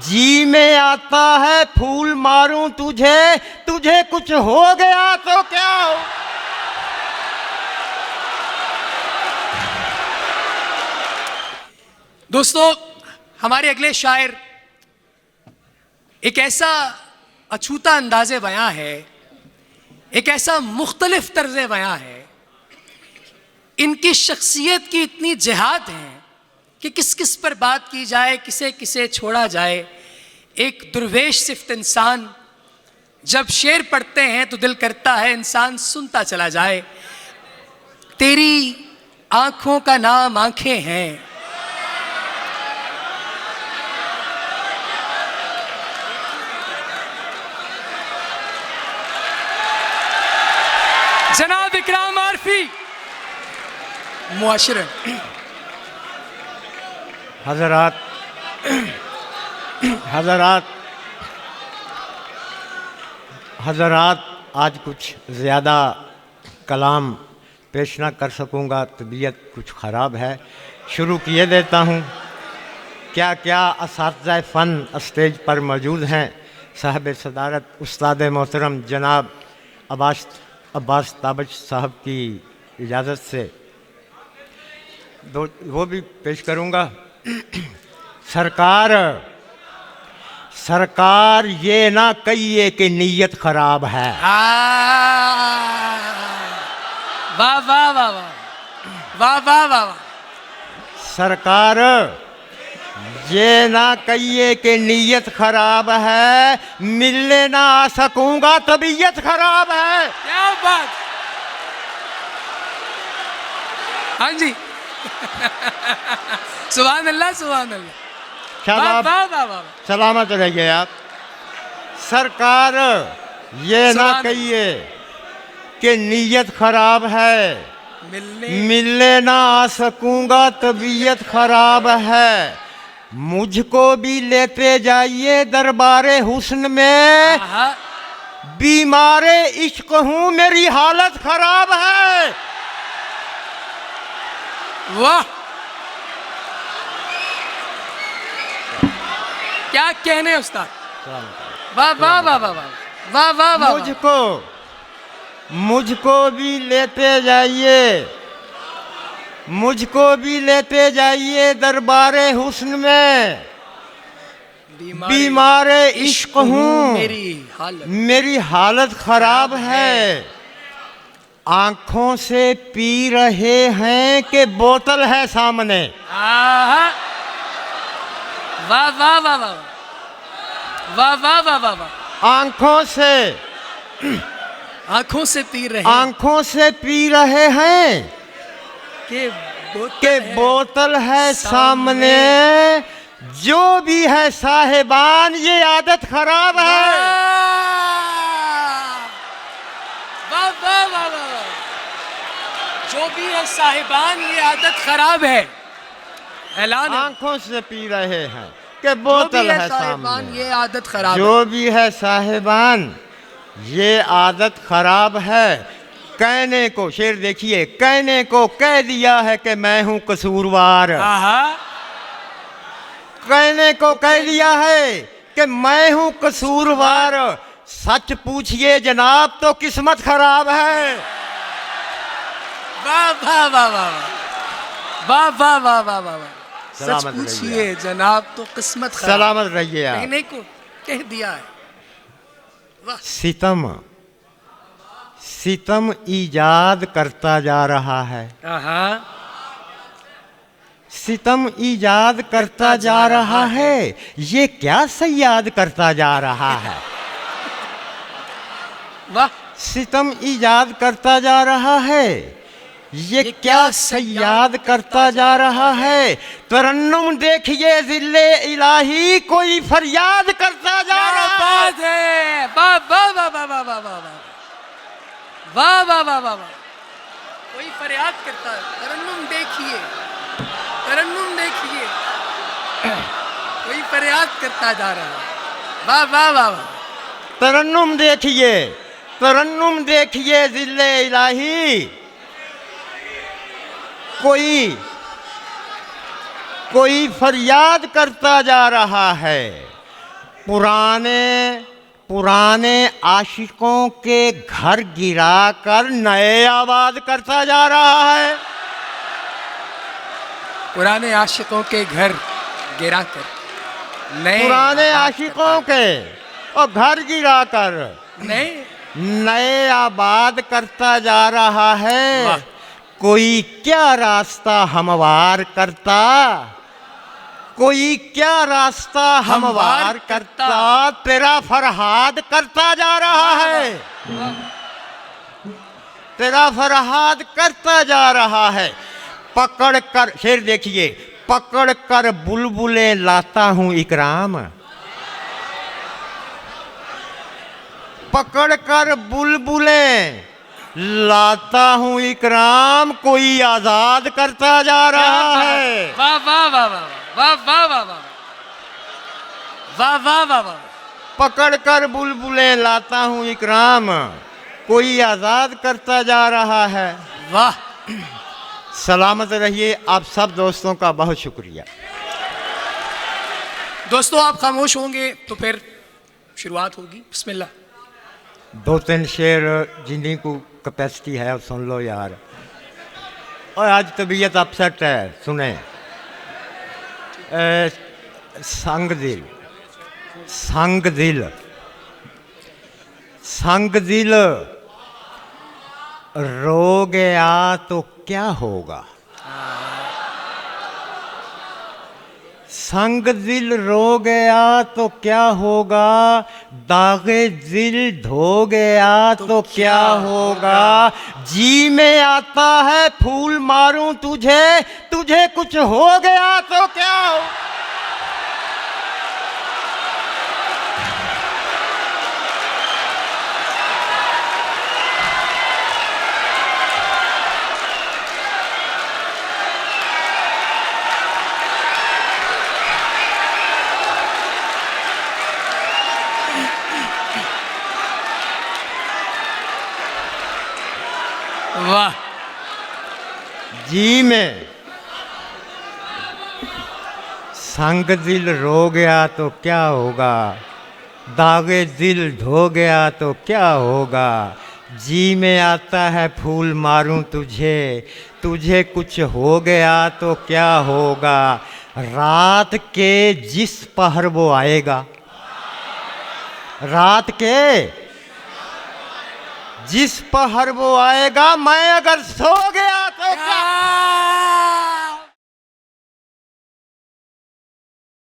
जी में आता है फूल मारूं तुझे, तुझे कुछ हो गया तो क्या हो। दोस्तों, हमारे अगले शायर एक ऐसा अछूता अंदाज़े बयां है, एक ऐसा मुख्तलिफ तर्ज़े बयां है, इनकी शख्सियत की इतनी जिहाद है कि किस किस पर बात की जाए, किसे किसे छोड़ा जाए। एक दुर्वेश सिफ्त इंसान जब शेर पढ़ते हैं तो दिल करता है इंसान सुनता चला जाए। तेरी आंखों का नाम आंखें हैं, जनाब इकराम आरफी मुआशिर। हजरात हजरात हजरात आज कुछ ज़्यादा कलाम पेश ना कर सकूँगा, तबीयत कुछ ख़राब है। शुरू किए देता हूँ। क्या क्या असातिज़ा फ़न स्टेज पर मौजूद हैं। साहब सदारत उस्ताद मोहतरम जनाब अब्बास ताबच साहब की इजाज़त से वो भी पेश करूँगा। सरकार ये ना कहिए कि नीयत खराब है। वाह वाह वाह वाह वाह वाह वाह। सरकार ये ना कहिए कि नीयत खराब है, मिलने ना आ सकूंगा तबीयत खराब है। क्या बात। हाँ जी। सुभान अल्लाह सुभान अल्लाह। सलामत रहिए आप। सरकार ये ना कहिए कि नीयत खराब है, मिलने ना आ सकूंगा तबीयत खराब है। मुझको भी लेते जाइए दरबारे हुस्न में, बीमारे इश्क हूँ मेरी हालत खराब है। वाह, क्या कहने उस्ताद। वाह वाह वाह वाह वाह वाह वाह। मुझको भी लेते जाइए, मुझको भी लेते जाइए दरबारे हुस्न में, बीमारे इश्क हूँ मेरी हालत खराब है। आंखों से पी रहे हैं कि बोतल है सामने। वाह वाह वाह वाह वाह वाह वाह वाह वाह। आंखों से पी रहे हैं कि बोतल है सामने। जो भी है साहिबान ये आदत खराब है। वाह वाह वाह वाह। जो भी है साहिबान ये आदत खराब है। ऐलान आंखों से पी रहे हैं कि बोतल है सामने। ये आदत खराब। जो भी है साहिबान ये आदत खराब है। कहने को, शेर देखिए, कहने को कह दिया है कि मैं हूं कसूरवार। कहने को कह दिया है कि मैं हूं कसूरवार। सच पूछिए जनाब तो किस्मत खराब है। वाह वाह वाह वाह वाह वाह वाह वाह वाह। सच पूछिए जनाब तो किस्मत खराब। सलामत रहिए आप। कहने को कह दिया है। सितम ईजाद करता जा रहा है। सितम ईजाद करता जा रहा है। ये क्या सयाद करता जा रहा है। वाह। सितम ईजाद करता जा रहा है। ये क्या सयाद करता जा रहा है। तरन्नुम देखिए ज़िल्ले इलाही कोई फरियाद करता जा रहा है। वाह वाह वाह वाह वाह वाह वाह वाह वाह वाह वाह। कोई फरियाद करता है। तरन्नुम देखिए, तरन्नुम देखिए, कोई फरियाद करता जा रहा है। वाह वाह वाह वाह। तरन्नुम देखिए, तरन्नुम देखिए ज़िल्ले इलाही कोई फरियाद करता जा रहा है। पुराने पुराने आशिकों के घर गिराकर नए आबाद करता जा रहा है। पुराने आशिकों के घर गिराकर नए पुराने आबाद आशिकों के और घर गिराकर नए नए आबाद करता जा रहा है। वाह। कोई क्या रास्ता हमवार करता, कोई क्या रास्ता हमवार करता, तेरा फरहाद करता जा रहा है, तेरा फरहाद करता जा रहा है। पकड़ कर, शेर देखिए, पकड़ कर बुलबुलें लाता हूँ इकराम, पकड़ कर बुलबुलें लाता हूँ इकराम, कोई आजाद करता जा रहा है। वाह वाह वाह वाह वाह वाह वाह वाह वाह वाह वाह वाह। पकड़ कर बुलबुलें लाता हूँ इकराम, कोई आजाद करता जा रहा है। वाह। सलामत रहिए। आप सब दोस्तों का बहुत शुक्रिया। दोस्तों आप खामोश होंगे तो फिर शुरुआत होगी। बिस्मिल्लाह। दो तीन शेर जिन्हीं को कैपेसिटी है सुन लो यार। और आज तबीयत अपसेट है, सुने। संग दिल, संग दिल, संग दिल रो गया तो क्या होगा, संग दिल रो गया तो क्या होगा, दागे दिल धो गया तो क्या होगा, जी में आता है फूल मारूं तुझे, तुझे कुछ हो गया तो क्या हो। वाह। जी में संग दिल रो गया तो क्या होगा, दागे दिल धो गया तो क्या होगा, जी में आता है फूल मारूं तुझे, तुझे कुछ हो गया तो क्या होगा, रात के जिस पहर वो आएगा, रात के जिस पहर वो आएगा, मैं अगर सो गया तो क्या।